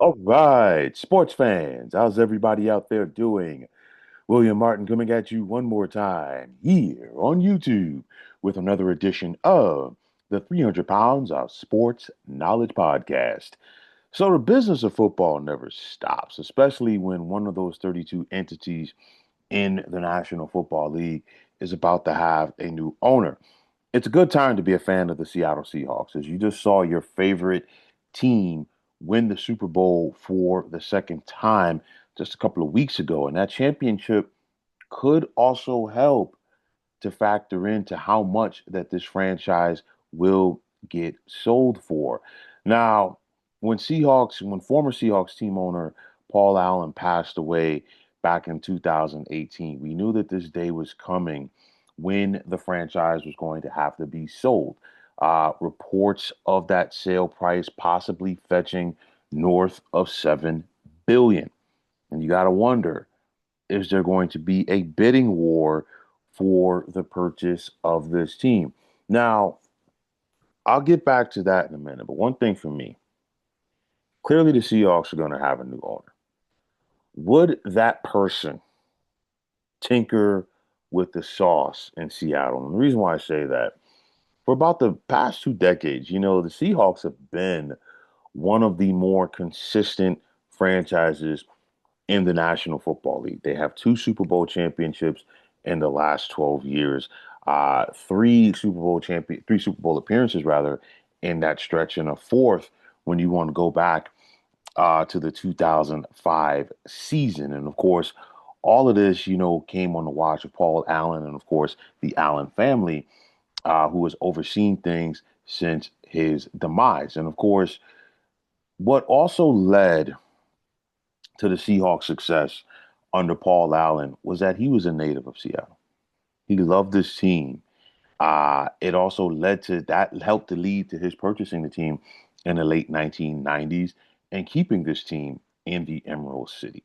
All right, sports fans, how's everybody out there doing? William Martin coming at you one more time here on YouTube with another edition of the 300 Pounds of Sports Knowledge Podcast. So, the business of football never stops, especially when one of those 32 entities in the National Football League is about to have a new owner. It's a good time to be a fan of the Seattle Seahawks, as you just saw your favorite team win the Super Bowl for the second time just a couple of weeks ago. And that championship could also help to factor into how much that this franchise will get sold for. Now, when former Seahawks team owner Paul Allen passed away back in 2018, we knew that this day was coming when the franchise was going to have to be sold. Reports of that sale price possibly fetching north of 7 billion. And you got to wonder, is there going to be a bidding war for the purchase of this team? Now, I'll get back to that in a minute, but one thing for me, clearly the Seahawks are going to have a new owner. Would that person tinker with the sauce in Seattle? And the reason why I say that, for about the past 2 decades, the Seahawks have been one of the more consistent franchises in the National Football League. They have two Super Bowl championships in the last 12 years, three Super Bowl appearances rather in that stretch, and a fourth when you want to go back to the 2005 season. And of course, all of this, came on the watch of Paul Allen and of course the Allen family, who has overseen things since his demise. And of course, what also led to the Seahawks' success under Paul Allen was that he was a native of Seattle. He loved this team. It also helped to lead to his purchasing the team in the late 1990s and keeping this team in the Emerald City.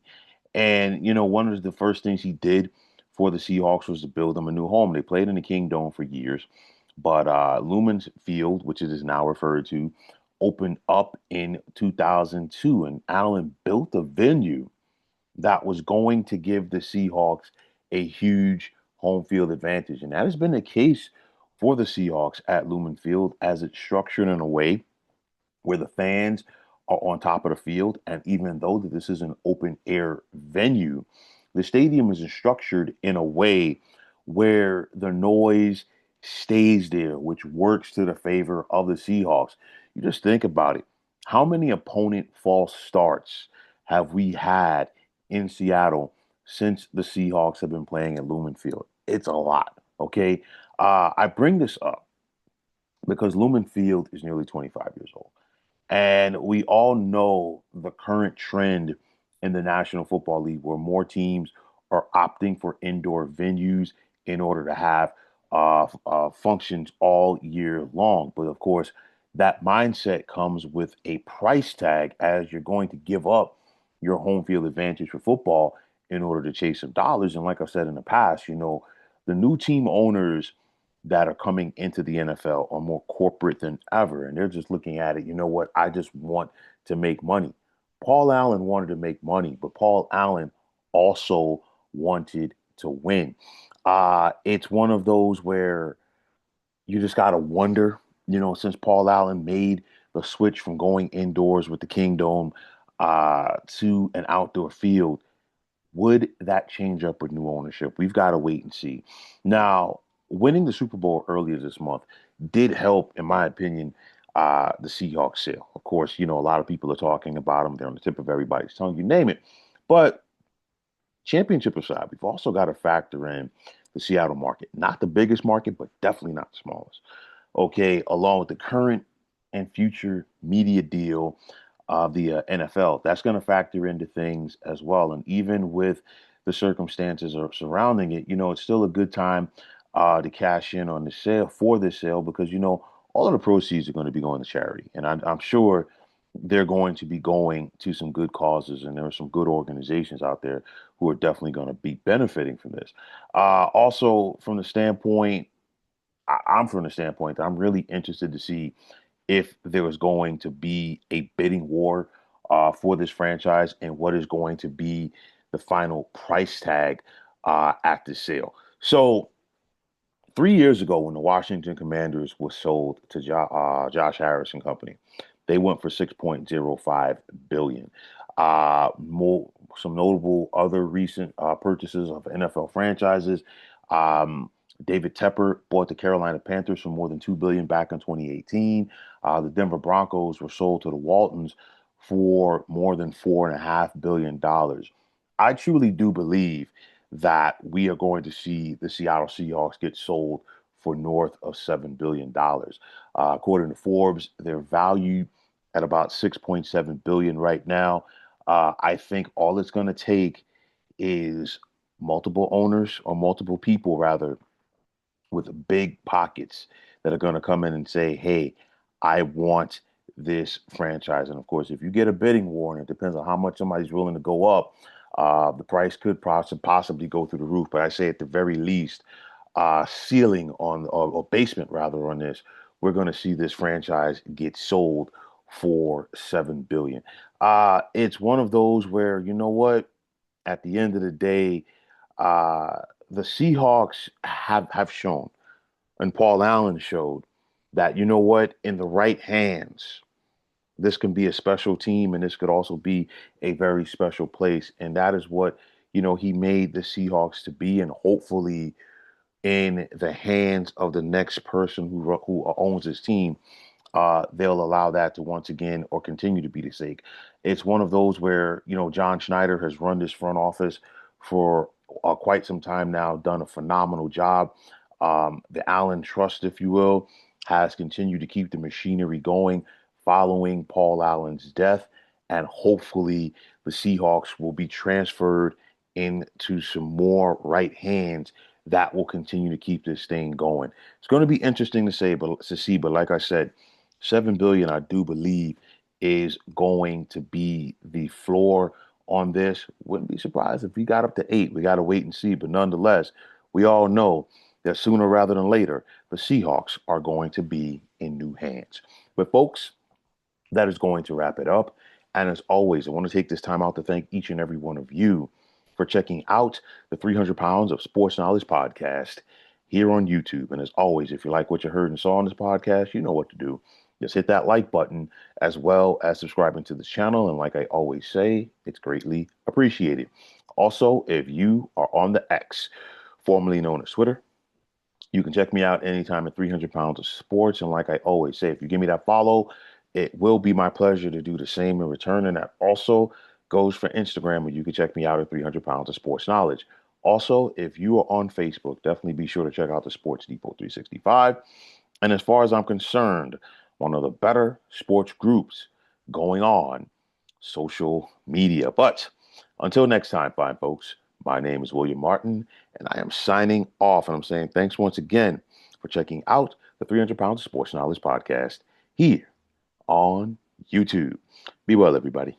And, one of the first things he did for the Seahawks was to build them a new home. They played in the Kingdome for years, but Lumen's Field, which it is now referred to, opened up in 2002, and Allen built a venue that was going to give the Seahawks a huge home field advantage. And that has been the case for the Seahawks at Lumen Field, as it's structured in a way where the fans are on top of the field. And even though that this is an open air venue, the stadium is structured in a way where the noise stays there, which works to the favor of the Seahawks. You just think about it. How many opponent false starts have we had in Seattle since the Seahawks have been playing at Lumen Field? It's a lot. Okay. I bring this up because Lumen Field is nearly 25 years old. And we all know the current trend in the National Football League where more teams are opting for indoor venues in order to have functions all year long. But of course, that mindset comes with a price tag, as you're going to give up your home field advantage for football in order to chase some dollars. And like I said in the past, the new team owners that are coming into the NFL are more corporate than ever. And they're just looking at it, you know what? I just want to make money. Paul Allen wanted to make money, but Paul Allen also wanted to win. It's one of those where you just got to wonder, since Paul Allen made the switch from going indoors with the Kingdome to an outdoor field, would that change up with new ownership? We've got to wait and see. Now, winning the Super Bowl earlier this month did help, in my opinion, the Seahawks sale. Of course, a lot of people are talking about them. They're on the tip of everybody's tongue, you name it. But championship aside, we've also got to factor in the Seattle market. Not the biggest market, but definitely not the smallest. Okay, along with the current and future media deal of the NFL, that's going to factor into things as well. And even with the circumstances surrounding it, it's still a good time to cash in on the sale for this sale because all of the proceeds are going to be going to charity, and I'm sure they're going to be going to some good causes, and there are some good organizations out there who are definitely going to be benefiting from this. Also, from the standpoint, I'm from the standpoint that I'm really interested to see if there was going to be a bidding war for this franchise and what is going to be the final price tag at the sale. So 3 years ago, when the Washington Commanders was sold to Josh Harris and Company, they went for 6.05 billion. More some notable other recent purchases of NFL franchises. Um, David Tepper bought the Carolina Panthers for more than 2 billion back in 2018. The Denver Broncos were sold to the Waltons for more than $4.5 billion. I truly do believe that we are going to see the Seattle Seahawks get sold for north of $7 billion. According to Forbes, they're valued at about 6.7 billion right now. I think all it's going to take is multiple owners or multiple people rather with big pockets that are going to come in and say, hey, I want this franchise. And of course, if you get a bidding war and it depends on how much somebody's willing to go up, the price could possibly go through the roof. But I say at the very least, ceiling on or basement rather on this, we're going to see this franchise get sold for 7 billion. It's one of those where you know what, at the end of the day, uh, the Seahawks have shown, and Paul Allen showed that you know what, in the right hands, this can be a special team, and this could also be a very special place, and that is what he made the Seahawks to be, and hopefully in the hands of the next person who owns his team, they'll allow that to once again or continue to be the sake. It's one of those where, John Schneider has run this front office for quite some time now, done a phenomenal job. The Allen Trust, if you will, has continued to keep the machinery going following Paul Allen's death. And hopefully the Seahawks will be transferred into some more right hands that will continue to keep this thing going. It's going to be interesting to see, but like I said, 7 billion, I do believe, is going to be the floor on this. Wouldn't be surprised if we got up to 8. We got to wait and see. But nonetheless, we all know that sooner rather than later, the Seahawks are going to be in new hands. But folks, that is going to wrap it up. And as always, I want to take this time out to thank each and every one of you for checking out the 300 Pounds of Sports Knowledge podcast here on YouTube. And as always, if you like what you heard and saw on this podcast, you know what to do. Just hit that like button as well as subscribing to this channel. And like I always say, it's greatly appreciated. Also, if you are on the X, formerly known as Twitter, you can check me out anytime at 300 Pounds of Sports. And like I always say, if you give me that follow, it will be my pleasure to do the same in return. And that also goes for Instagram, where you can check me out at 300 Pounds of Sports Knowledge. Also, if you are on Facebook, definitely be sure to check out the Sports Depot 365. And as far as I'm concerned, one of the better sports groups going on social media. But until next time, fine folks, my name is William Martin, and I am signing off. And I'm saying thanks once again for checking out the 300 Pounds of Sports Knowledge podcast here on YouTube. Be well, everybody.